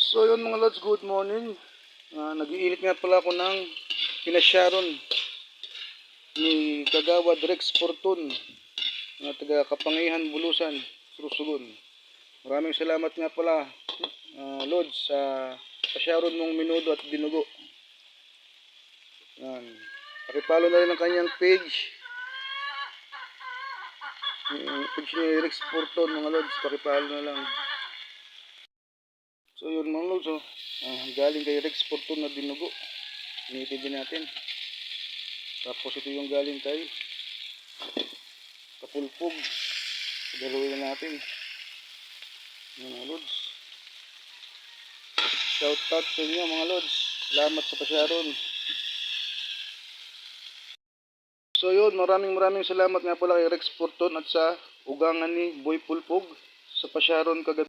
So yun mga lods, good morning. Nag-iinit nga pala ako ng pinasyaron ni Kagawad Rex Fortun na taga Kapangihan, Bulusan, Surusugun. Maraming salamat nga pala lods sa pasyaron mong minudo at dinugo. Yan. Pakipalo na rin ang kanyang page. Yung page ni Rex Fortun mga lods, pakipalo na lang. So yun mga lods, galing kay Rex Fortun na dinugo. Initin din natin. Tapos ito yung galing kay Kapulpog. Dalawin na natin. Mga lods. Shout out sa inyo mga lods. Salamat sa pasyaron. So yun, maraming salamat nga pala kay Rex Fortun at sa ugangan ni Boy Pulpog sa pasyaron kagabi.